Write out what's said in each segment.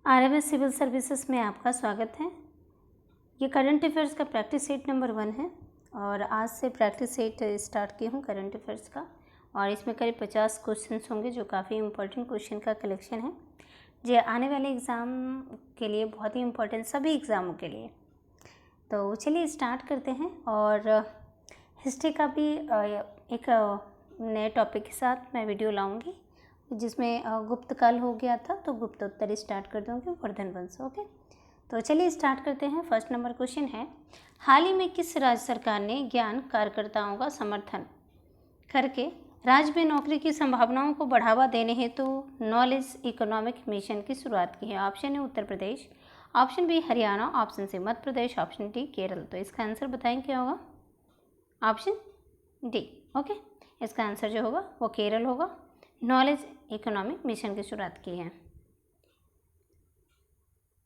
RMS civil services में आपका स्वागत है। ये करंट अफेयर्स का प्रैक्टिस सेट नंबर 1 है और आज से प्रैक्टिस सेट स्टार्ट की हूँ करंट अफेयर्स का। और इसमें करीब 50 क्वेश्चंस होंगे जो काफ़ी इंपॉर्टेंट क्वेश्चन का कलेक्शन है जो आने वाले एग्ज़ाम के लिए बहुत ही इम्पोर्टेंट, सभी एग्ज़ामों के लिए। तो चलिए स्टार्ट करते हैं। और हिस्ट्री का भी एक नए टॉपिक के साथ मैं वीडियो लाऊंगी जिसमें गुप्त काल हो गया था, तो गुप्त उत्तर स्टार्ट कर दूँगी, वर्धन वंश। ओके, तो चलिए स्टार्ट करते हैं। फर्स्ट नंबर क्वेश्चन है, हाल ही में किस राज्य सरकार ने ज्ञान कार्यकर्ताओं का समर्थन करके राज्य में नौकरी की संभावनाओं को बढ़ावा देने हेतु नॉलेज इकोनॉमिक मिशन की शुरुआत की है? ऑप्शन है Uttar Pradesh, option B Haryana, option C Madhya Pradesh, option D Kerala. तो इसका आंसर बताएं क्या होगा? Option D. ओके, इसका आंसर जो होगा वो केरल होगा। नॉलेज इकोनॉमिक मिशन की शुरुआत की है।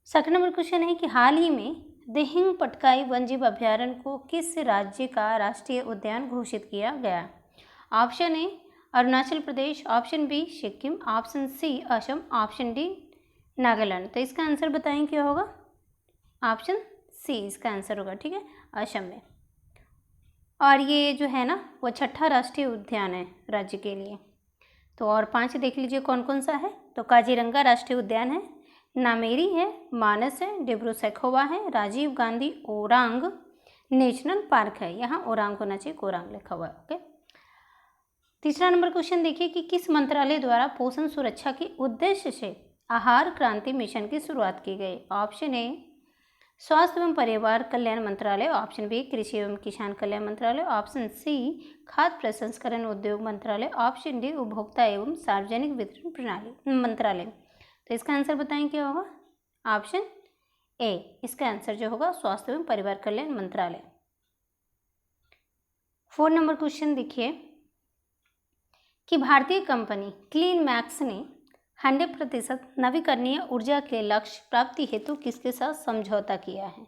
सेकंड नंबर क्वेश्चन है कि हाल ही में दिहिंग पटकाई वन्यजीव अभ्यारण्य को किस राज्य का राष्ट्रीय उद्यान घोषित किया गया? Option A Arunachal Pradesh, option B Sikkim, option C Assam, option D Nagaland. तो इसका आंसर बताएं क्या होगा? ऑप्शन सी इसका आंसर होगा। ठीक है, असम में। और ये जो है ना वो 6ठा राष्ट्रीय उद्यान है राज्य के लिए। तो और 5 देख लीजिए कौन कौन सा है। तो काजीरंगा राष्ट्रीय उद्यान है, नामेरी है, मानस है, डिब्रू सैखोवा है, राजीव गांधी ओरांग नेशनल पार्क है। यहाँ ओरांग होना चाहिए, कोरांग लिखा हुआ है। ओके, तीसरा नंबर क्वेश्चन देखिए कि किस मंत्रालय द्वारा पोषण सुरक्षा के उद्देश्य से आहार क्रांति मिशन की शुरुआत की गई? ऑप्शन ए स्वास्थ्य एवं परिवार कल्याण मंत्रालय, ऑप्शन बी कृषि एवं किसान कल्याण मंत्रालय, ऑप्शन सी खाद्य प्रसंस्करण उद्योग मंत्रालय, ऑप्शन डी उपभोक्ता एवं सार्वजनिक वितरण प्रणाली मंत्रालय। तो इसका आंसर बताएं क्या होगा? ऑप्शन ए इसका आंसर जो होगा स्वास्थ्य एवं परिवार कल्याण मंत्रालय। 4 नंबर क्वेश्चन देखिए कि भारतीय कंपनी क्लीन मैक्स ने 100% नवीकरणीय ऊर्जा के लक्ष्य प्राप्ति हेतु किसके साथ समझौता किया है?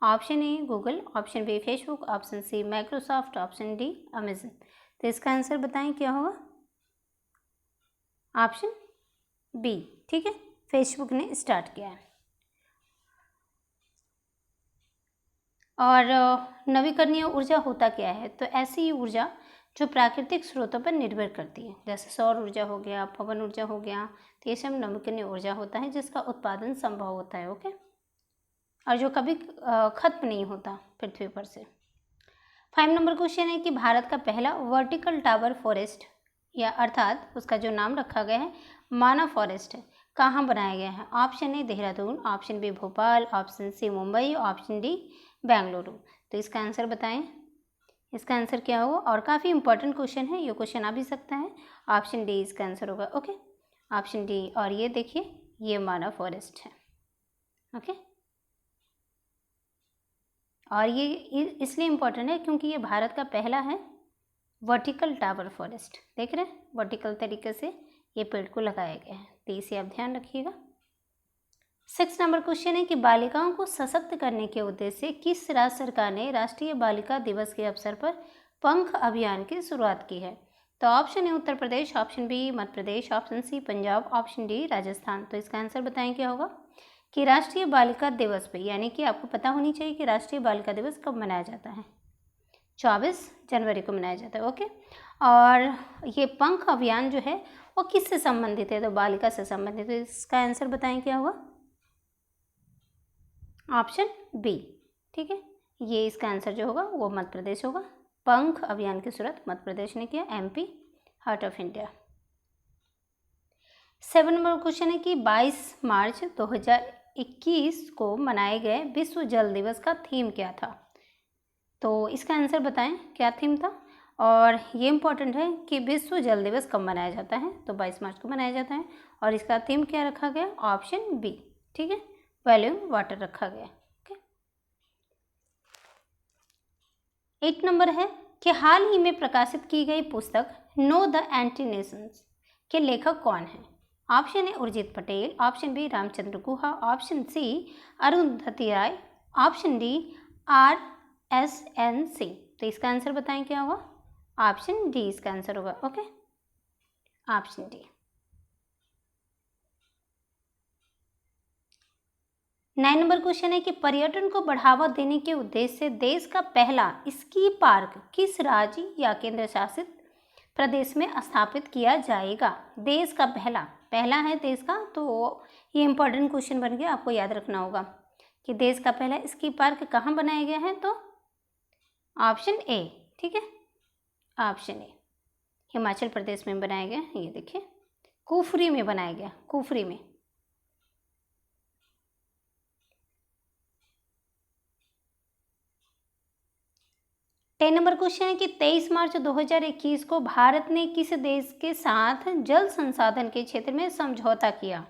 Option A Google, option B Facebook, option C Microsoft, option D Amazon. तो इसका आंसर बताएं क्या होगा? Option B. ठीक है, फेसबुक ने स्टार्ट किया है। और नवीकरणीय ऊर्जा होता क्या है? तो ऐसी ऊर्जा जो प्राकृतिक स्रोतों पर निर्भर करती है, जैसे सौर ऊर्जा हो गया, पवन ऊर्जा हो गया, तो ये सब नवीकरणीय ऊर्जा होता है जिसका उत्पादन संभव होता है। ओके, और जो कभी खत्म नहीं होता पृथ्वी पर से। 5 नंबर क्वेश्चन है कि भारत का पहला वर्टिकल टावर फॉरेस्ट या अर्थात उसका जो नाम रखा गया है मानव फॉरेस्ट है, कहाँ बनाया गया है? Option A Dehradun, option B Bhopal, option C Mumbai, option D Bengaluru. तो इसका आंसर बताएं, इसका आंसर क्या होगा? और काफ़ी इंपॉर्टेंट क्वेश्चन है, ये क्वेश्चन आ भी सकता है। ऑप्शन डी इसका आंसर होगा। Okay, option D. और ये देखिए ये मानव फॉरेस्ट है। ओके, और ये इसलिए इम्पोर्टेंट है क्योंकि ये भारत का पहला है वर्टिकल टावर फॉरेस्ट। देख रहे हैं, वर्टिकल तरीके से ये पेड़ को लगाया गया है, तो इसे आप ध्यान रखिएगा। 6 नंबर क्वेश्चन है कि बालिकाओं को सशक्त करने के उद्देश्य से किस राज्य सरकार ने राष्ट्रीय बालिका दिवस के अवसर पर पंख अभियान की शुरुआत की है? तो ऑप्शन है Uttar Pradesh, option B Madhya Pradesh, option C Punjab, option D Rajasthan. तो इसका आंसर बताएं क्या होगा? कि राष्ट्रीय बालिका दिवस पे, यानी कि आपको पता होनी चाहिए कि राष्ट्रीय बालिका दिवस कब मनाया जाता है। 24 जनवरी को मनाया जाता है। ओके, और ये पंख अभियान जो है वो किससे संबंधित है? तो बालिका से संबंधित है। इसका आंसर बताएं क्या होगा? Option B. ठीक है, ये इसका आंसर जो होगा वो मध्य प्रदेश होगा। पंख अभियान की शुरुआत मध्य प्रदेश ने किया, MP heart of India. 7 number question है कि 22 मार्च 2021 को मनाए गए विश्व जल दिवस का थीम क्या था? तो इसका आंसर बताएं क्या थीम था। और ये इम्पोर्टेंट है कि विश्व जल दिवस कब मनाया जाता है? तो 22 मार्च को मनाया जाता है। और इसका थीम क्या रखा गया? Option B. ठीक है, वैल्यूम वाटर रखा गया। ओके, 8 नंबर है कि हाल ही में प्रकाशित की गई पुस्तक नो द एंटी नेशंस के लेखक कौन है? Option A Urjit Patel, option B Ramachandra Guha, option C Arundhati Roy, option D RSNC। तो इसका आंसर बताएं क्या होगा? ऑप्शन डी इसका आंसर होगा। Okay, option D. 9 number question है कि पर्यटन को बढ़ावा देने के उद्देश्य से देश का पहला स्की पार्क किस राज्य या केंद्र शासित प्रदेश में स्थापित किया जाएगा। देश का पहला है देश का, तो ये इंपॉर्टेंट क्वेश्चन बन गया, आपको याद रखना होगा कि देश का पहला स्की पार्क कहाँ बनाया गया है, तो ऑप्शन ए, ठीक है, ऑप्शन ए हिमाचल प्रदेश में बनाया गया। ये देखिए कुफरी में बनाया गया, कुफरी में। टेन नंबर क्वेश्चन है कि 23 मार्च 2021 को भारत ने किस देश के साथ जल संसाधन के क्षेत्र में समझौता किया।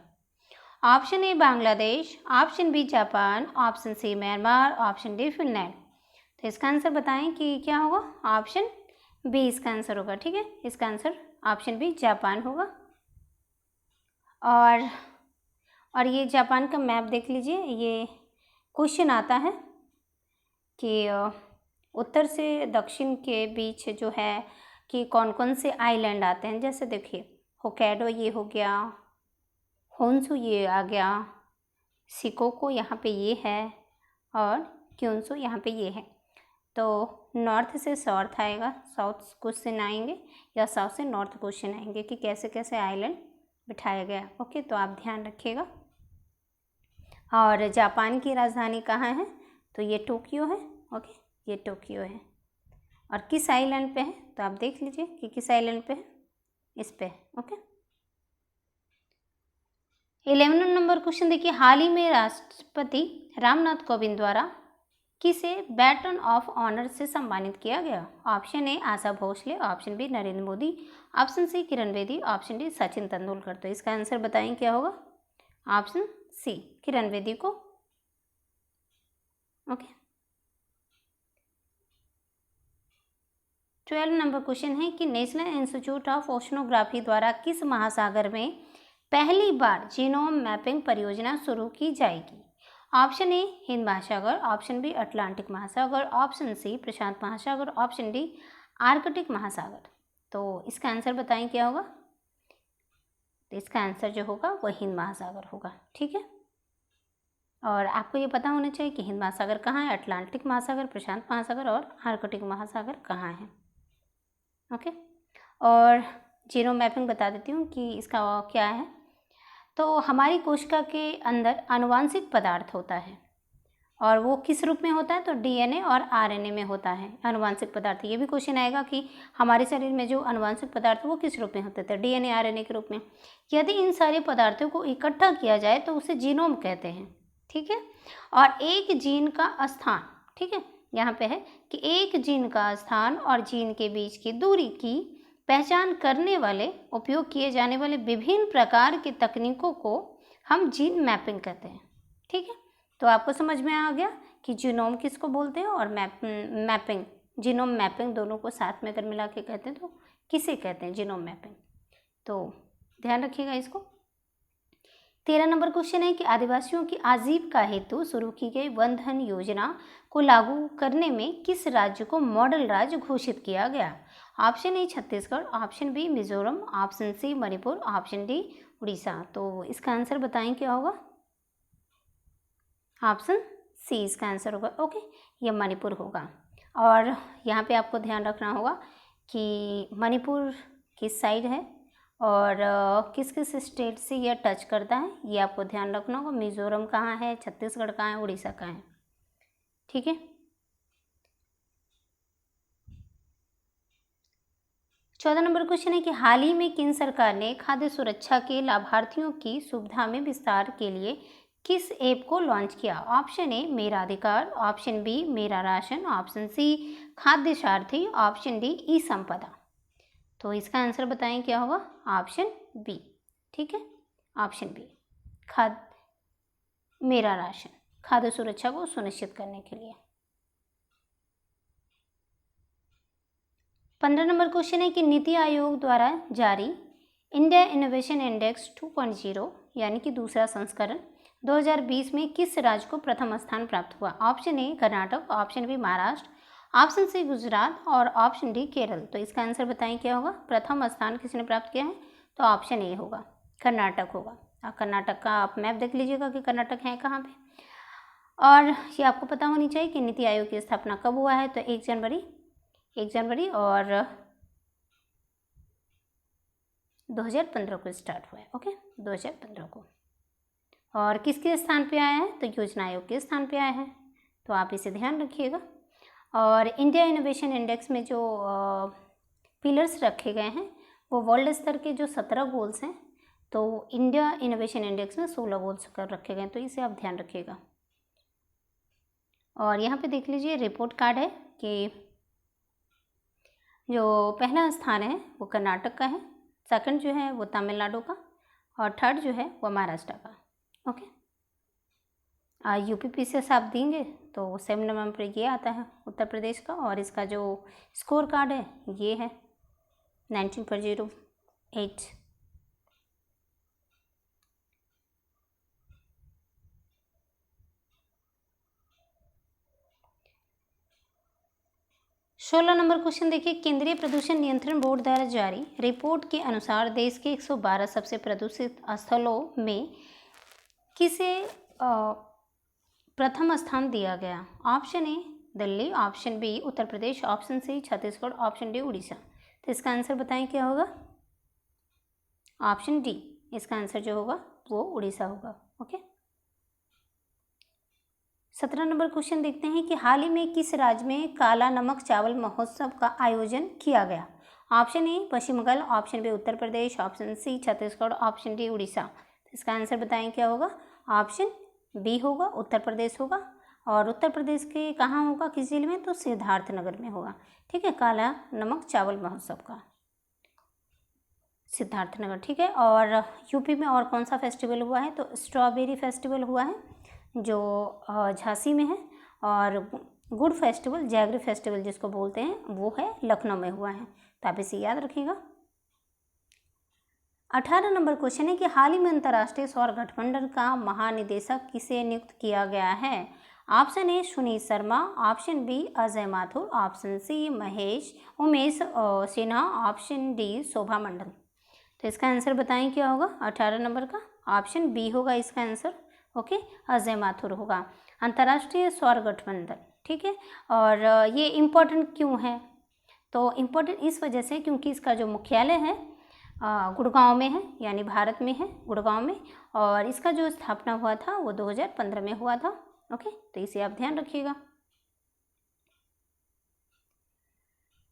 Option A Bangladesh, option B Japan, option C Myanmar, option D Finland. तो इसका आंसर बताएं कि क्या होगा। ऑप्शन बी इसका आंसर होगा, ठीक है, इसका आंसर ऑप्शन बी जापान होगा। और ये जापान का मैप देख लीजिए। ये क्वेश्चन आता है कि उत्तर से दक्षिण के बीच जो है कि कौन कौन से आइलैंड आते हैं। जैसे देखिए होक्काइडो ये हो गया, होन्शु ये आ गया, शिकोको यहाँ पे ये है, और क्योंसू यहाँ पे ये है। तो नॉर्थ से साउथ आएगा, साउथ क्वेश्चन आएंगे या साउथ से नॉर्थ क्वेश्चन आएंगे कि कैसे कैसे आइलैंड बिठाया गया। ओके, तो आप ध्यान रखिएगा। और जापान की राजधानी कहाँ है, तो ये टोक्यो है। ओके, ये टोक्यो है। और किस आइलैंड पे है, तो आप देख लीजिए कि किस आइलैंड पे है, इस पे। ओके, 11 नंबर क्वेश्चन देखिए, हाल ही में राष्ट्रपति रामनाथ कोविंद द्वारा किसे बैटन ऑफ ऑनर से सम्मानित किया गया। Option A Asha Bhosle, option B Narendra Modi, option C Kiran Bedi, option D Sachin Tendulkar. तो इसका आंसर बताएं क्या होगा। ऑप्शन सी किरण बेदी को। ओके, 12 नंबर क्वेश्चन है कि नेशनल इंस्टीट्यूट ऑफ ओशनोग्राफी द्वारा किस महासागर में पहली बार जीनोम मैपिंग परियोजना शुरू की जाएगी। ऑप्शन ए हिंद महासागर, ऑप्शन बी अटलांटिक महासागर, ऑप्शन सी प्रशांत महासागर, ऑप्शन डी आर्कटिक महासागर। तो इसका आंसर बताएं क्या होगा। तो इसका आंसर जो होगा वह हिंद महासागर होगा, ठीक है। और आपको ये पता होना चाहिए कि हिंद महासागर कहाँ है, अटलांटिक महासागर, प्रशांत महासागर और आर्कटिक महासागर कहाँ है। ओके, और जीनोम मैपिंग बता देती हूँ कि इसका क्या है। तो हमारी कोशिका के अंदर आनुवांशिक पदार्थ होता है, और वो किस रूप में होता है, तो डीएनए और आरएनए में होता है आनुवांशिक पदार्थ। ये भी क्वेश्चन आएगा कि हमारे शरीर में जो आनुवांशिक पदार्थ वो किस रूप में होते थे, डीएनए आरएनए के रूप में। यदि इन सारे पदार्थों को इकट्ठा किया जाए तो उसे जीनोम कहते हैं, ठीक है। और एक जीन का स्थान, ठीक है, यहाँ पे है कि एक जीन का स्थान और जीन के बीच की दूरी की पहचान करने वाले उपयोग किए जाने वाले विभिन्न प्रकार की तकनीकों को हम जीन मैपिंग कहते हैं, ठीक है। तो आपको समझ में आ गया कि जीनोम किसको बोलते हैं और मैपिंग, जीनोम मैपिंग दोनों को साथ में अगर मिला के कहते हैं तो किसे कहते हैं, जीनोम मैपिंग। तो ध्यान रखिएगा इसको। 13 नंबर क्वेश्चन है कि आदिवासियों की आजीविका हेतु शुरू की गई वन धन योजना को लागू करने में किस राज्य को मॉडल राज्य घोषित किया गया। Option A Chhattisgarh, option B Mizoram, option C Manipur, option D Orissa. तो इसका आंसर बताएं क्या होगा। ऑप्शन सी इसका आंसर होगा। ओके, ये मणिपुर होगा। और यहाँ पे आपको ध्यान रखना होगा कि मणिपुर किस साइड है और किस किस स्टेट से यह टच करता है, ये आपको ध्यान रखना होगा। मिजोरम कहाँ है, छत्तीसगढ़ कहाँ है, उड़ीसा कहाँ है, ठीक है। 14 नंबर क्वेश्चन है कि हाल ही में केंद्र सरकार ने खाद्य सुरक्षा के लाभार्थियों की सुविधा में विस्तार के लिए किस ऐप को लॉन्च किया। ऑप्शन ए मेरा अधिकार, ऑप्शन बी मेरा राशन, ऑप्शन सी खाद्य सारथी, ऑप्शन डी ई संपदा। तो इसका आंसर बताएं क्या होगा। ऑप्शन बी, ठीक है, ऑप्शन बी मेरा राशन, खाद्य सुरक्षा को सुनिश्चित करने के लिए। 15 नंबर क्वेश्चन है कि नीति आयोग द्वारा जारी इंडिया इनोवेशन इंडेक्स 2.0 यानी कि दूसरा संस्करण 2020 में किस राज्य को प्रथम स्थान प्राप्त हुआ। Option A Karnataka, option B Maharashtra, option C Gujarat और ऑप्शन डी केरल। तो इसका आंसर बताएं क्या होगा। प्रथम स्थान किसने प्राप्त किया है, तो ऑप्शन ए होगा, कर्नाटक होगा। कर्नाटक का आप मैप देख लीजिएगा कि कर्नाटक है कहाँ पे। और ये आपको पता होनी चाहिए कि नीति आयोग की स्थापना कब हुआ है, तो 1 जनवरी और 2015 को स्टार्ट हुआ है। ओके, 2015 को। और किसके स्थान पे आया है, तो योजना आयोग के स्थान पे आया है, तो आप इसे ध्यान रखिएगा। और इंडिया इनोवेशन इंडेक्स में जो पिलर्स रखे गए हैं वो वर्ल्ड स्तर के जो 17 गोल्स हैं, तो इंडिया इनोवेशन इंडेक्स में 16 गोल्स कर रखे गए हैं, तो इसे आप ध्यान रखिएगा। और यहाँ पे देख लीजिए रिपोर्ट कार्ड है कि जो पहला स्थान है वो कर्नाटक का है, सेकंड जो है वो तमिलनाडु का, और थर्ड जो है वो महाराष्ट्र का। ओके, UPPCS आप देंगे तो 7 नंबर पर ये आता है उत्तर प्रदेश का, और इसका जो स्कोर कार्ड है ये है 19/08। सोलह नंबर क्वेश्चन देखिए, केंद्रीय प्रदूषण नियंत्रण बोर्ड द्वारा जारी रिपोर्ट के अनुसार देश के 112 सबसे प्रदूषित स्थलों में किसे प्रथम स्थान दिया गया। Option A Delhi, option B Uttar Pradesh, option C Chhattisgarh, option D Orissa. तो इसका आंसर बताएं क्या होगा, ऑप्शन डी, इसका आंसर जो होगा वो उड़ीसा होगा। ओके, 17 नंबर क्वेश्चन देखते हैं कि हाल ही में किस राज्य में काला नमक चावल महोत्सव का आयोजन किया गया। Option A Paschim Bengal, option B Uttar Pradesh, option C Chhattisgarh, option D Orissa. तो इसका आंसर बताएं क्या होगा, ऑप्शन बी होगा, उत्तर प्रदेश होगा। और उत्तर प्रदेश के कहाँ होगा, किस जिले में, तो सिद्धार्थनगर में होगा। ठीक है, काला नमक चावल महोत्सव का सिद्धार्थनगर। ठीक है, और यूपी में और कौन सा फेस्टिवल हुआ है, तो स्ट्रॉबेरी फेस्टिवल हुआ है जो झांसी में है, और गुड़ फेस्टिवल, जैगरी फेस्टिवल जिसको बोलते हैं, वो है लखनऊ में हुआ है। तो आप इसे याद रखिएगा। 18 नंबर क्वेश्चन है कि हाल ही में अंतर्राष्ट्रीय सौर गठबंधन का महानिदेशक किसे नियुक्त किया गया है। Option A Sunit Sharma, option B Ajay Mathur, option C Umesh Sinha, option D Shobha Mandal. तो इसका आंसर बताएं क्या होगा 18 नंबर का, ऑप्शन बी होगा इसका आंसर। ओके, अजय माथुर होगा, अंतर्राष्ट्रीय सौर गठबंधन। ठीक है, और ये इम्पोर्टेंट क्यों है, तो इम्पोर्टेंट इस वजह से क्योंकि इसका जो मुख्यालय है गुड़गांव में है, यानी भारत में है, गुड़गांव में, और इसका जो स्थापना हुआ था वो 2015 में हुआ था। ओके, तो इसे आप ध्यान रखिएगा।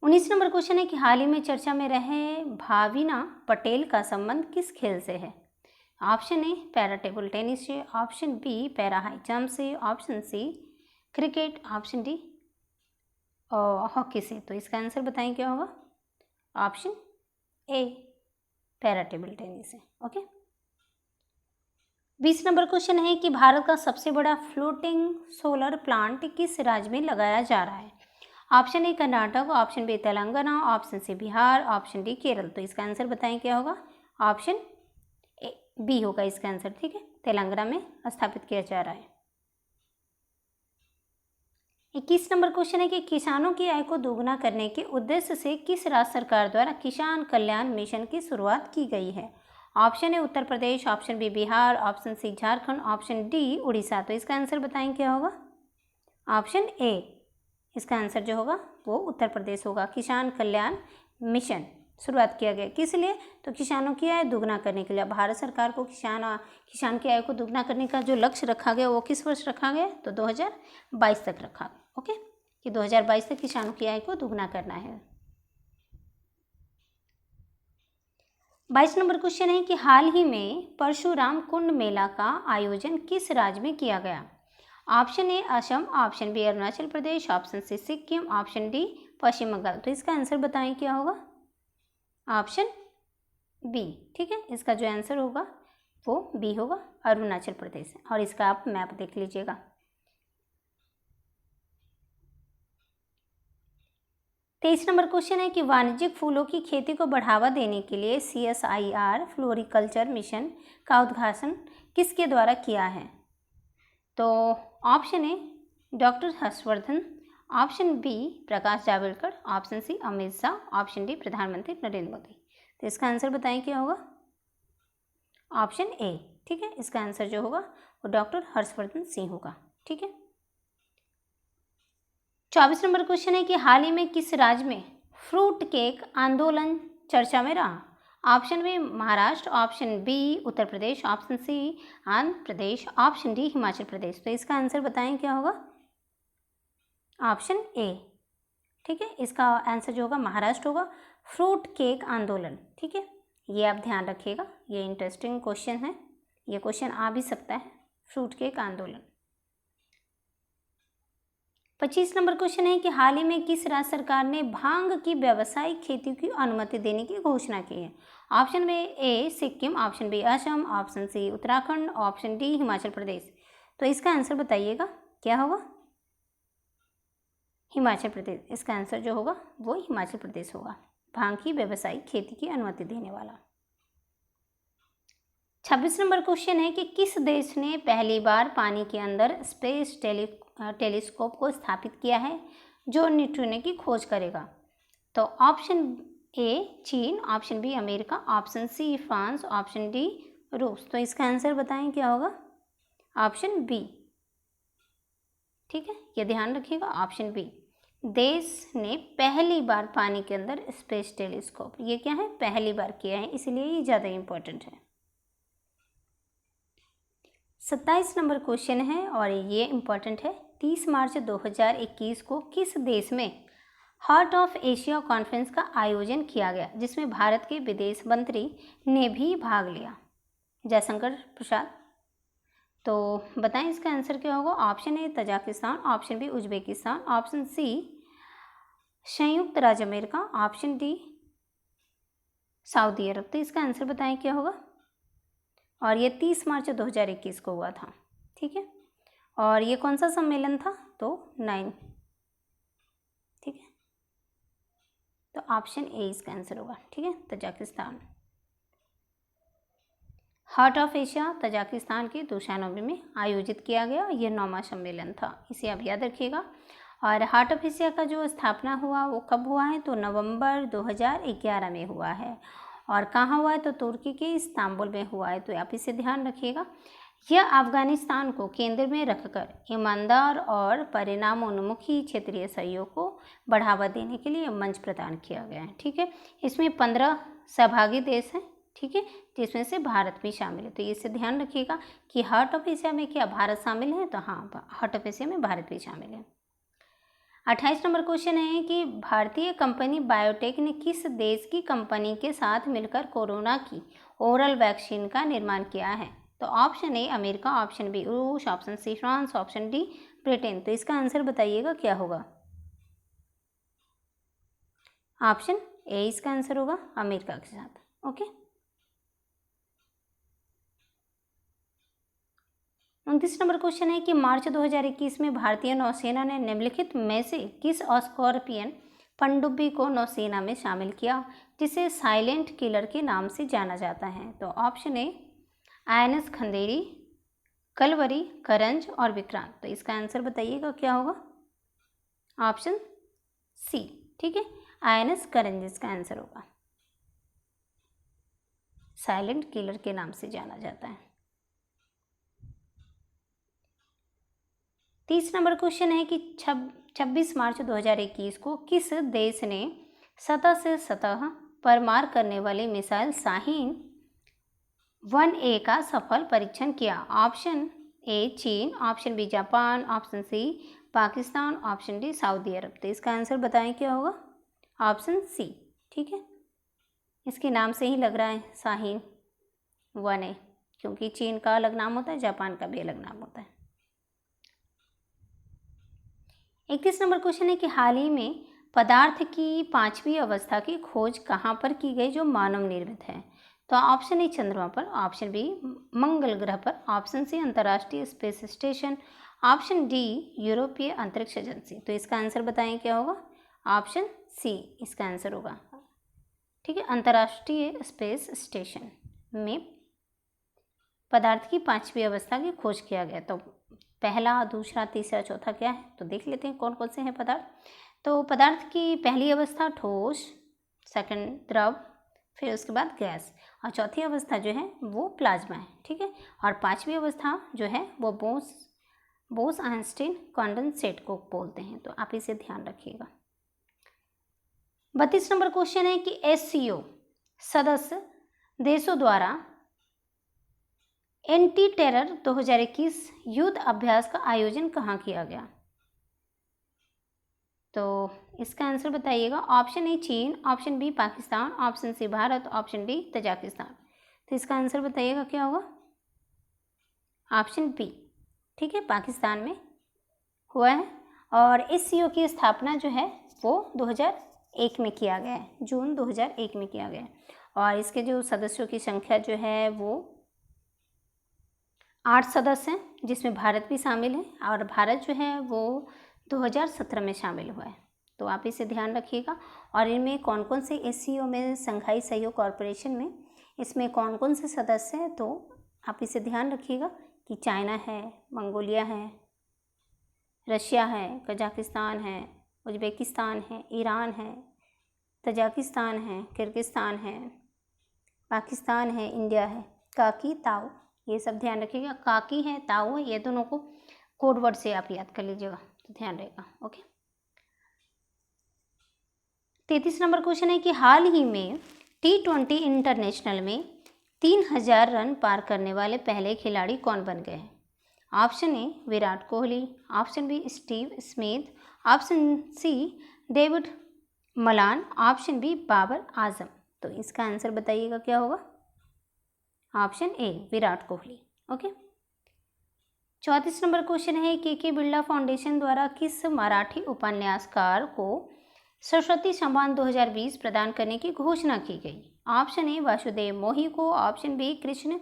19 नंबर क्वेश्चन है कि हाल ही में चर्चा में रहे भाविना पटेल का संबंध किस खेल से है। Option A para table tennis से, option B para high jump से, option C cricket, option D hockey से। तो इसका आंसर बताएं क्या होगा, option A para table tennis से। ओके, 20 नंबर क्वेश्चन है कि भारत का सबसे बड़ा फ्लोटिंग सोलर प्लांट किस राज्य में लगाया जा रहा है। Option A Karnataka, option B Telangana, option C Bihar, option D Kerala. तो इसका आंसर बताएं क्या होगा, ऑप्शन बी होगा इसका आंसर। ठीक है, तेलंगाना में स्थापित किया जा रहा है। 21 नंबर क्वेश्चन है कि किसानों की आय को दोगुना करने के उद्देश्य से किस राज्य सरकार द्वारा किसान कल्याण मिशन की शुरुआत की गई है। Option A Uttar Pradesh, option B Bihar, option C Jharkhand, option D Orissa. तो इसका आंसर बताएं क्या होगा, ऑप्शन ए, इसका आंसर जो होगा वो उत्तर प्रदेश होगा। किसान कल्याण मिशन शुरुआत किया गया किस लिए, तो किसानों की आय दोगुना करने के लिए। भारत सरकार को किसान की आय को दोगुना करने का जो लक्ष्य रखा गया वो किस वर्ष रखा गया, तो 2022 तक रखा गया। ओके, कि 2022 तक किसानों की आय को दोगुना करना है। 22 नंबर क्वेश्चन है कि हाल ही में परशुराम कुंड मेला का आयोजन किस राज्य में किया गया। Option A Assam, option B Arunachal Pradesh, option C Sikkim, option D Paschim Bengal. तो इसका आंसर बताएं क्या होगा, ऑप्शन बी। ठीक है, इसका जो आंसर होगा वो बी होगा, अरुणाचल प्रदेश। और इसका आप मैप देख लीजिएगा। 23 नंबर क्वेश्चन है कि वाणिज्यिक फूलों की खेती को बढ़ावा देने के लिए CSIR फ्लोरिकल्चर मिशन का उद्घाटन किसके द्वारा किया है। तो option A doctor Harshvardhan, option B Prakash Javadekar, option C Amit Shah, option D प्रधानमंत्री नरेंद्र मोदी। तो इसका आंसर बताएं क्या होगा, ऑप्शन ए। ठीक है, इसका आंसर जो होगा वो डॉक्टर हर्षवर्धन सिंह होगा। ठीक है। 24 नंबर क्वेश्चन है कि हाल ही में किस राज्य में फ्रूट केक आंदोलन चर्चा में रहा? Option B Maharashtra, option B Uttar Pradesh, option C Andhra Pradesh, option D Himachal Pradesh. तो इसका आंसर बताएं क्या होगा? ऑप्शन ए, ठीक है। इसका आंसर जो होगा महाराष्ट्र होगा, फ्रूट केक आंदोलन, ठीक है। ये आप ध्यान रखिएगा, ये इंटरेस्टिंग क्वेश्चन है, ये क्वेश्चन आ भी सकता है, फ्रूट केक आंदोलन। 25 नंबर क्वेश्चन है कि हाल ही में किस राज्य सरकार ने भांग की व्यावसायिक खेती की अनुमति देने की घोषणा की है? Option B A Sikkim, option B Assam, option C Uttarakhand, option D Himachal Pradesh. तो इसका आंसर बताइएगा क्या होगा? हिमाचल प्रदेश। इसका आंसर जो होगा वो हिमाचल प्रदेश होगा, भांग की व्यावसायिक खेती की अनुमति देने वाला। 26 नंबर क्वेश्चन है कि किस देश ने पहली बार पानी के अंदर स्पेस टेलीस्कोप को स्थापित किया है जो न्यूट्रिनो की खोज करेगा? तो ऑप्शन ए चीन, option B America, option C France, option D रूस। तो इसका आंसर बताएं क्या होगा? ऑप्शन बी, ठीक है, ये ध्यान रखिएगा, ऑप्शन बी। देश ने पहली बार पानी के अंदर स्पेस टेलीस्कोप, ये क्या है, पहली बार किया है, इसलिए ये ज़्यादा इम्पोर्टेंट है। 27 नंबर क्वेश्चन है और ये इम्पोर्टेंट है। 30 मार्च 2021 को किस देश में हार्ट ऑफ एशिया कॉन्फ्रेंस का आयोजन किया गया जिसमें भारत के विदेश मंत्री ने भी भाग लिया? जयशंकर प्रसाद। तो बताएं इसका आंसर क्या होगा? Option A Tajikistan, option B Uzbekistan, option C संयुक्त राज्य America, option D Saudi Arab. तो इसका आंसर बताएं क्या होगा? और ये 30 मार्च 2021 को हुआ था, ठीक है। और ये कौन सा सम्मेलन था? तो 9, ठीक है। तो ऑप्शन ए इसका आंसर होगा, ठीक है, Tajikistan. Heart of Asia Tajikistan के दुशानबे में आयोजित किया गया, यह 9वां सम्मेलन था, इसे आप याद रखिएगा। और हार्ट ऑफ एशिया का जो स्थापना हुआ वो कब हुआ है? तो नवंबर 2011 में हुआ है। और कहाँ हुआ है? तो तुर्की के इस्तांबुल में हुआ है, तो आप इसे ध्यान रखिएगा। यह अफगानिस्तान को केंद्र में रखकर ईमानदार और परिणामोन्मुखी क्षेत्रीय सहयोग को बढ़ावा देने के लिए मंच प्रदान किया गया है, ठीक है। इसमें 15 सहभागी देश हैं, ठीक है, जिसमें से भारत भी शामिल है। तो इसे ध्यान रखिएगा कि हार्ट ऑफ एशिया में क्या भारत शामिल है? तो हाँ, हार्ट ऑफ एशिया में भारत भी शामिल है। 28 नंबर क्वेश्चन है कि भारतीय कंपनी बायोटेक ने किस देश की कंपनी के साथ मिलकर कोरोना की ओरल वैक्सीन का निर्माण किया है? तो option A America, option B रूस, option C France, option D Britain. तो इसका आंसर बताइएगा क्या होगा? ऑप्शन ए इसका आंसर होगा, अमेरिका के साथ, ओके। 29 नंबर क्वेश्चन है कि मार्च 2021 में भारतीय नौसेना ने निम्नलिखित में से किस स्कॉर्पियन पनडुब्बी को नौसेना में शामिल किया जिसे साइलेंट किलर के नाम से जाना जाता है? तो option A INS Khanderi, Kalvari, Karanj और विक्रांत। तो इसका आंसर बताइएगा क्या होगा? ऑप्शन सी, ठीक है, आईएनएस करंज इसका आंसर होगा, साइलेंट किलर के नाम से जाना जाता है। 30 नंबर क्वेश्चन है कि 26 मार्च 2021 को किस देश ने सतह से सतह पर मार करने वाली मिसाइल शाहीन 1A का सफल परीक्षण किया? ऑप्शन ए चीन, option B Japan, option C Pakistan, option D Saudi Arab. तो इसका आंसर बताएं क्या होगा? ऑप्शन सी, ठीक है, इसके नाम से ही लग रहा है शाहीन 1A, क्योंकि चीन का अलग नाम होता है, जापान का भी अलग नाम होता है। 31 नंबर क्वेश्चन है कि हाल ही में पदार्थ की 5वीं अवस्था की खोज कहाँ पर की गई जो मानव निर्मित है? तो ऑप्शन ए चंद्रमा पर, ऑप्शन बी मंगल ग्रह पर, ऑप्शन सी अंतर्राष्ट्रीय स्पेस स्टेशन, ऑप्शन डी यूरोपीय अंतरिक्ष एजेंसी। तो इसका आंसर बताएं क्या होगा? ऑप्शन सी इसका आंसर होगा, ठीक है, अंतर्राष्ट्रीय स्पेस स्टेशन में पदार्थ की 5वीं अवस्था की खोज किया गया। तो पहला, दूसरा, तीसरा, चौथा क्या है? तो देख लेते हैं कौन कौन से हैं पदार्थ। तो पदार्थ की पहली अवस्था ठोस, सेकंड द्रव, फिर उसके बाद गैस, और चौथी अवस्था जो है वो प्लाज्मा है, ठीक है। और 5वीं अवस्था जो है वो बोस आइंस्टीन कंडेंसेट को बोलते हैं, तो आप इसे ध्यान रखिएगा। 32 नंबर क्वेश्चन है कि एससीओ सदस्य देशों द्वारा एंटी टेरर 2021 युद्ध अभ्यास का आयोजन कहाँ किया गया? तो इसका आंसर बताइएगा। ऑप्शन ए चीन, option B Pakistan, option C Bharat, option D Tajikistan. तो इसका आंसर बताइएगा क्या होगा? ऑप्शन बी, ठीक है, पाकिस्तान में हुआ है। और एससीओ की स्थापना जो है वो 2001 में किया गया है, जून 2001 में किया गया है। और इसके जो सदस्यों की संख्या जो है वो 8 सदस्य हैं, जिसमें भारत भी शामिल है। और भारत जो है वो 2017 में शामिल हुआ है, तो आप इसे ध्यान रखिएगा। और इनमें कौन कौन से एससीओ में, संघाई सहयोग कॉरपोरेशन में, इसमें कौन कौन से सदस्य हैं, तो आप इसे ध्यान रखिएगा कि चाइना है, मंगोलिया है, रशिया है, कजाकिस्तान है, उज्बेकिस्तान है, ईरान है, तजाकिस्तान है, किर्गिस्तान है, पाकिस्तान है, इंडिया है, काकी, ताओ, ये सब ध्यान रखिएगा। काकी है, ताओ है, ये दोनों को कोड वर्ड से आप याद कर लीजिएगा, तो ध्यान रहेगा। ओके। 33 नंबर क्वेश्चन है कि हाल ही में T20 इंटरनेशनल में 3000 रन पार करने वाले पहले खिलाड़ी कौन बन गए हैं? Option A Virat Kohli, option B Steve Smith, option C David Malan, option B Babar Azam. तो इसका आंसर बताइएगा क्या होगा? Option A Virat Kohli. Okay. 34 number question है के बिरला फाउंडेशन द्वारा किस मराठी उपन्यासकार को सरस्वती सम्मान 2020 प्रदान करने की घोषणा की गई? ऑप्शन ए वासुदेव मोही को, ऑप्शन बी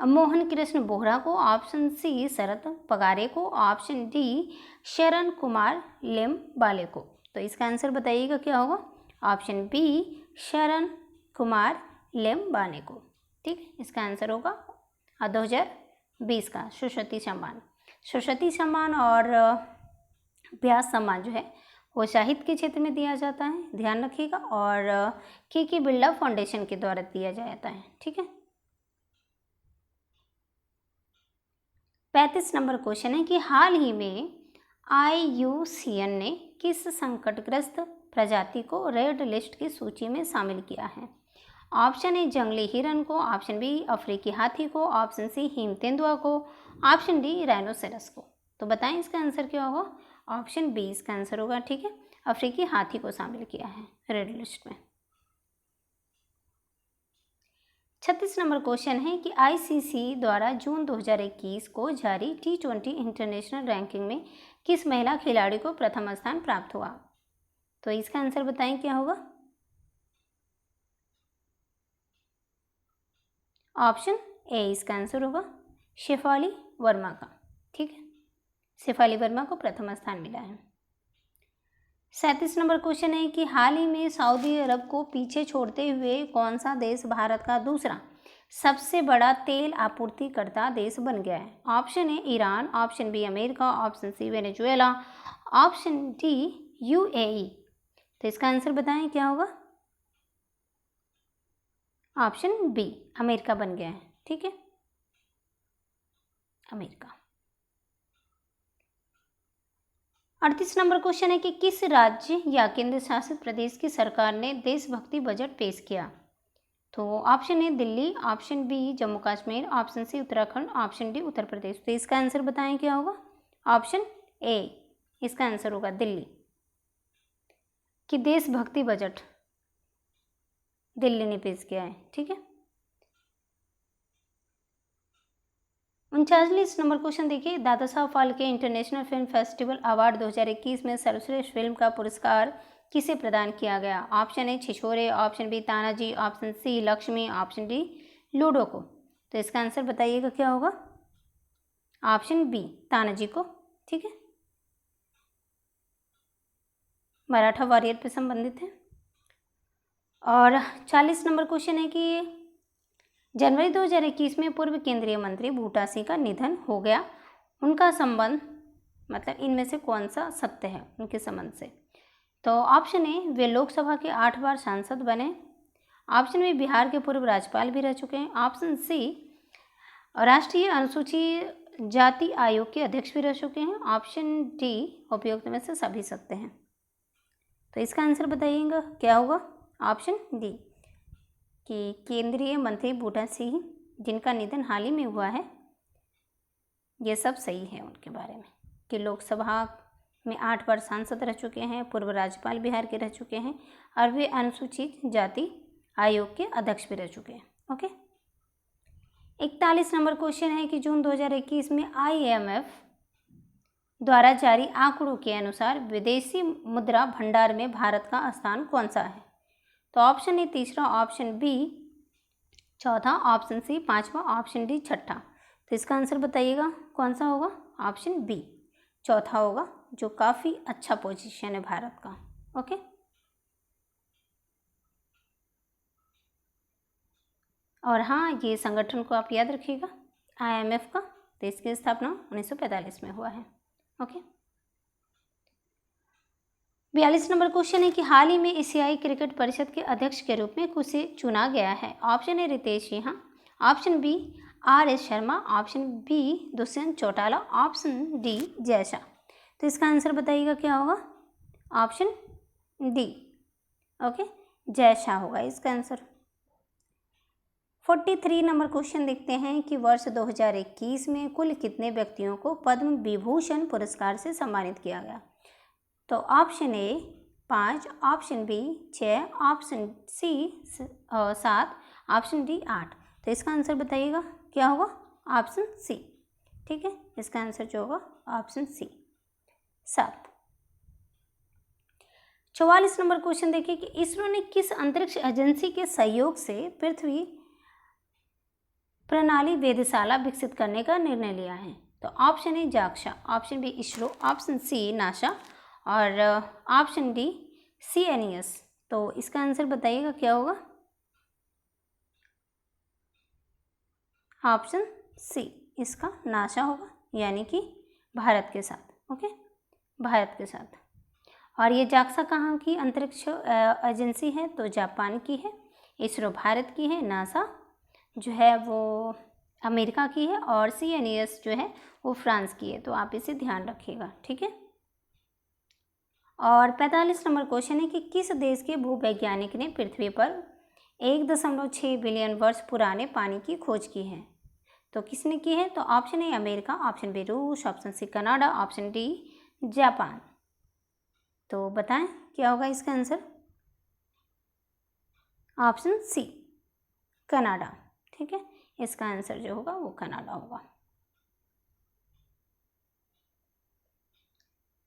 मोहन कृष्ण बोहरा को, ऑप्शन सी शरद पगारे को, ऑप्शन डी शरण कुमार लेमबाले को। तो इसका आंसर बताइएगा क्या होगा? ऑप्शन बी शरण कुमार लेमबाले को। ठीक, इसका आंसर होगा 2020 का सरस्वती सम्मान। सरस्वती सम्मान और व्यास सम्मान जो है वो साहित्य के क्षेत्र में दिया जाता है, ध्यान रखिएगा, और के बिरला फाउंडेशन के द्वारा दिया जाता है। ठीक है। 35 नंबर क्वेश्चन है कि हाल ही में IUCN ने किस संकटग्रस्त प्रजाति को रेड लिस्ट की सूची में शामिल किया है? ऑप्शन ए जंगली हिरन को, ऑप्शन बी अफ्रीकी हाथी को, ऑप्शन सी हिम तेंदुआ को, ऑप्शन डी राइनोसेरस को। तो बताएं इसका आंसर क्या होगा? ऑप्शन बी इसका आंसर होगा। ठीक है, अफ्रीकी हाथी को शामिल किया है रेड लिस्ट में। 36 नंबर क्वेश्चन है कि ICC द्वारा जून 2021 को जारी T20 इंटरनेशनल रैंकिंग में किस महिला खिलाड़ी को प्रथम स्थान प्राप्त हुआ? तो इसका आंसर बताएं क्या होगा? ऑप्शन ए इसका आंसर होगा शेफाली वर्मा का। ठीक है, शेफाली वर्मा को प्रथम स्थान मिला है। 37 नंबर क्वेश्चन है कि हाल ही में सऊदी अरब को पीछे छोड़ते हुए कौन सा देश भारत का दूसरा सबसे बड़ा तेल आपूर्तिकर्ता देश बन गया है? Option A Iran, option B America, option C Venezuela, option D UAE। तो इसका आंसर बताएं क्या होगा? ऑप्शन बी अमेरिका बन गया है। ठीक है, अमेरिका। 38 नंबर क्वेश्चन है कि किस राज्य या केंद्र शासित प्रदेश की सरकार ने देशभक्ति बजट पेश किया? तो option A Delhi, option B Jammu Kashmir, option C Uttarakhand, option D Uttar Pradesh. तो इसका आंसर बताएं क्या होगा? ऑप्शन ए इसका आंसर होगा दिल्ली, कि देशभक्ति बजट दिल्ली ने पेश किया है। ठीक है। 39 नंबर क्वेश्चन देखिए, Dada Saheb Phalke international film festival award 2021 में सर्वश्रेष्ठ फिल्म का पुरस्कार किसे प्रदान किया गया? Option A Chhichhore, option B Tanhaji, option C Laxmi, option D Ludo को। तो इसका आंसर बताइएगा क्या होगा? ऑप्शन बी तानाजी को। ठीक है, मराठा वॉरियर पे संबंधित है। और 40 नंबर क्वेश्चन है कि जनवरी 2021 में पूर्व केंद्रीय मंत्री बूटा सिंह का निधन हो गया, उनका संबंध मतलब इनमें से कौन सा सत्य है उनके संबंध से? तो ऑप्शन ए वे लोकसभा के 8 बार सांसद बने, ऑप्शन बी बिहार के पूर्व राज्यपाल भी रह चुके हैं, ऑप्शन सी राष्ट्रीय अनुसूची जाति आयोग के अध्यक्ष भी रह चुके हैं। ऑप्शन डी उपयुक्त में से सभी सकते हैं। तो इसका आंसर बताइएगा क्या होगा। ऑप्शन डी कि केंद्रीय मंत्री बूटा सिंह जिनका निधन हाल ही में हुआ है, ये सब सही है उनके बारे में कि लोकसभा में 8 बार सांसद रह चुके हैं, पूर्व राज्यपाल बिहार के रह चुके हैं और वे अनुसूचित जाति आयोग के अध्यक्ष भी रह चुके हैं। ओके, 41 नंबर क्वेश्चन है कि जून 2021 में IMF द्वारा जारी आंकड़ों के अनुसार विदेशी मुद्रा भंडार में भारत का स्थान कौन सा है। तो ऑप्शन ए तीसरा, ऑप्शन बी चौथा, ऑप्शन सी पांचवा, ऑप्शन डी छठा। तो इसका आंसर बताइएगा कौन सा होगा। ऑप्शन बी चौथा होगा, जो काफ़ी अच्छा पोजीशन है भारत का। ओके, और हाँ, ये संगठन को आप याद रखिएगा IMF का, तो इसकी स्थापना 1945 में हुआ है। ओके, 42 नंबर क्वेश्चन है कि हाल ही में एशियाई क्रिकेट परिषद के अध्यक्ष के रूप में किसे चुना गया है। Option A Ritesh Singh, option B RS Sharma, option B Dushyant Chautala, option D Jay Shah. तो इसका आंसर बताइएगा क्या होगा। Option D okay, Jay Shah होगा इसका आंसर। 43 नंबर क्वेश्चन देखते हैं कि वर्ष 2021 में कुल कितने व्यक्तियों को पद्म विभूषण पुरस्कार से सम्मानित किया गया। तो option A 5, option B 6, option C 7, option D 8। तो इसका आंसर बताइएगा क्या होगा। ऑप्शन सी, ठीक है, इसका आंसर जो होगा ऑप्शन सी 7। 44 नंबर क्वेश्चन देखिए कि इसरो ने किस अंतरिक्ष एजेंसी के सहयोग से पृथ्वी प्रणाली वेधशाला विकसित करने का निर्णय लिया है। तो option A JAXA, option B ISRO, option C NASA और ऑप्शन डी CNES। तो इसका आंसर बताइएगा क्या होगा। ऑप्शन सी, इसका नासा होगा, यानी कि भारत के साथ। ओके, भारत के साथ। और ये जाक्सा कहाँ की अंतरिक्ष एजेंसी है, तो जापान की है, इसरो भारत की है, नासा जो है वो अमेरिका की है और CNES जो है वो फ्रांस की है। तो आप इसे ध्यान रखिएगा, ठीक है। और 45 नंबर क्वेश्चन है कि किस देश के भूवैज्ञानिक ने पृथ्वी पर 1.6 बिलियन वर्ष पुराने पानी की खोज की है। तो किसने की है। तो option A America, option B रूस, option C Canada, option D Japan. तो बताएं क्या होगा इसका आंसर। ऑप्शन सी कनाडा, ठीक है, इसका आंसर जो होगा वो कनाडा होगा।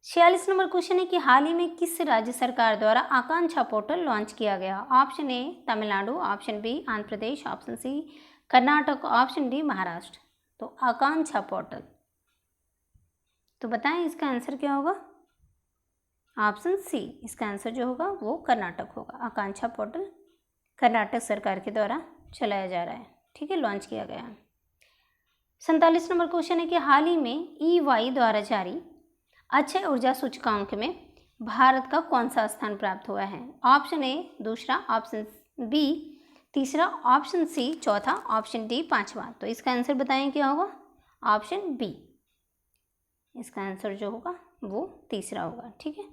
46 नंबर क्वेश्चन है कि हाल ही में किस राज्य सरकार द्वारा आकांक्षा पोर्टल लॉन्च किया गया। Option A Tamil Nadu, option B Andhra Pradesh, option C Karnataka, option D Maharashtra. तो आकांक्षा पोर्टल, तो बताएं इसका आंसर क्या होगा। ऑप्शन सी, इसका आंसर जो होगा वो कर्नाटक होगा। आकांक्षा पोर्टल कर्नाटक सरकार के द्वारा चलाया जा रहा है, ठीक है, लॉन्च किया गया है। 47 नंबर क्वेश्चन है कि हाल ही में EY द्वारा जारी अक्षय ऊर्जा सूचकांक में भारत का कौन सा स्थान प्राप्त हुआ है। ऑप्शन ए दूसरा, ऑप्शन बी तीसरा, ऑप्शन सी चौथा, ऑप्शन डी पांचवा। तो इसका आंसर बताएं क्या होगा। ऑप्शन बी, इसका आंसर जो होगा वो तीसरा होगा, ठीक है।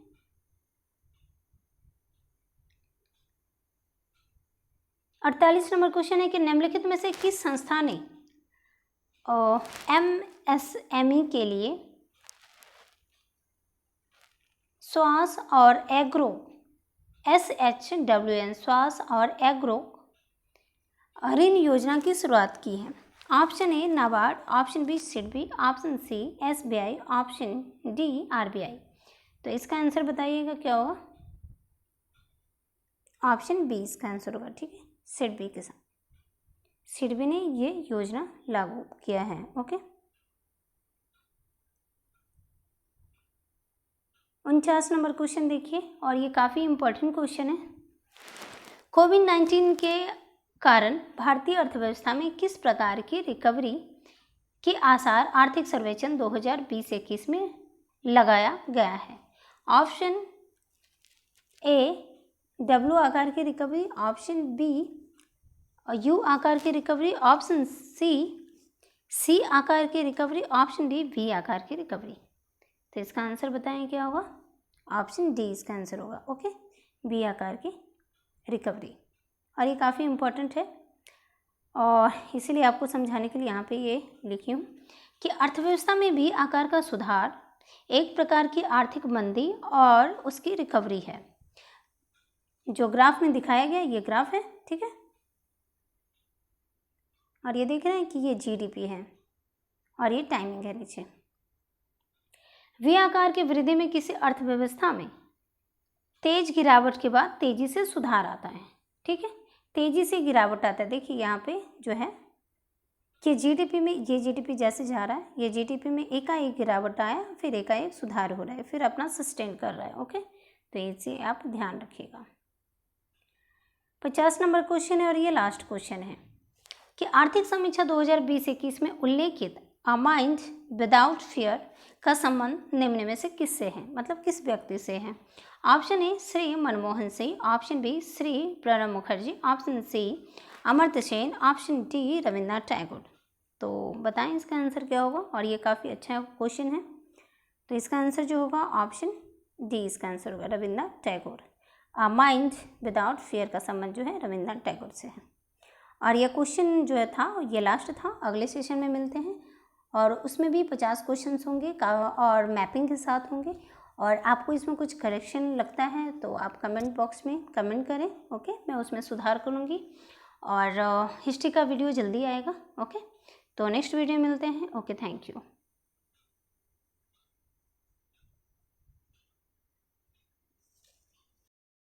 अड़तालीस नंबर क्वेश्चन है कि निम्नलिखित में से किस संस्था ने MSME के लिए स्वास और एग्रो SHWN स्वास और एग्रो ऋण योजना की शुरुआत की है। Option A NABARD, option B SIDBI, option C SBI, option D RBI। तो इसका आंसर बताइएगा क्या होगा। ऑप्शन बी इसका आंसर होगा, ठीक है, सिडबी के साथ। सिडबी ने ये योजना लागू किया है। ओके, 49 नंबर क्वेश्चन देखिए, और ये काफ़ी इम्पोर्टेंट क्वेश्चन है। कोविड-19 के कारण भारतीय अर्थव्यवस्था में किस प्रकार की रिकवरी के आसार आर्थिक सर्वेक्षण 2020-21 में लगाया गया है। ऑप्शन ए W आकार की रिकवरी, ऑप्शन बी U आकार की रिकवरी, ऑप्शन सी सी आकार की रिकवरी, ऑप्शन डी वी आकार की रिकवरी। तो इसका आंसर बताएं क्या होगा, ऑप्शन डी इसका आंसर होगा। ओके, वी आकार की रिकवरी। और ये काफ़ी इम्पोर्टेंट है और इसीलिए आपको समझाने के लिए यहाँ पे ये लिखी हूँ कि अर्थव्यवस्था में वी आकार का सुधार एक प्रकार की आर्थिक मंदी और उसकी रिकवरी है। जो ग्राफ में दिखाया गया ये ग्राफ है, ठीक है, और ये देख रहे हैं कि ये जीडीपी है और ये टाइमिंग है नीचे। वी आकार की वृद्धि में किसी अर्थव्यवस्था में तेज गिरावट के बाद तेजी से सुधार आता है, ठीक है, तेजी से गिरावट आता है। देखिए यहाँ पे जो है कि जीडीपी में, ये जीडीपी जैसे जा रहा है, ये जीडीपी में एकाएक गिरावट आया, फिर एकाएक सुधार हो रहा है, फिर अपना सस्टेन कर रहा है। ओके, तो इसे आप ध्यान रखिएगा। 50 नंबर क्वेश्चन है और ये लास्ट क्वेश्चन है कि आर्थिक समीक्षा 2020-21 में उल्लेखित अ माइंड विदाउट फियर का संबंध निम्न में से किससे है, मतलब किस व्यक्ति से है। Option A Shri Manmohan Singh, option B Shri Pranab Mukherjee, option C Amartya Sen, option D Rabindranath Tagore. तो बताएं इसका आंसर क्या होगा, और ये काफ़ी अच्छा क्वेश्चन है। तो इसका आंसर जो होगा ऑप्शन डी इसका आंसर होगा, Rabindranath Tagore. Mind without fear का संबंध जो है रविन्द्रनाथ टैगोर से है। और यह क्वेश्चन जो है था ये लास्ट था, अगले सेशन में मिलते हैं और उसमें भी 50 क्वेश्चन होंगे और मैपिंग के साथ होंगे। और आपको इसमें कुछ करेक्शन लगता है तो आप कमेंट बॉक्स में कमेंट करें, ओके, मैं उसमें सुधार करूँगी। और हिस्ट्री का वीडियो जल्दी आएगा, ओके, तो नेक्स्ट वीडियो मिलते हैं। Okay, thank you.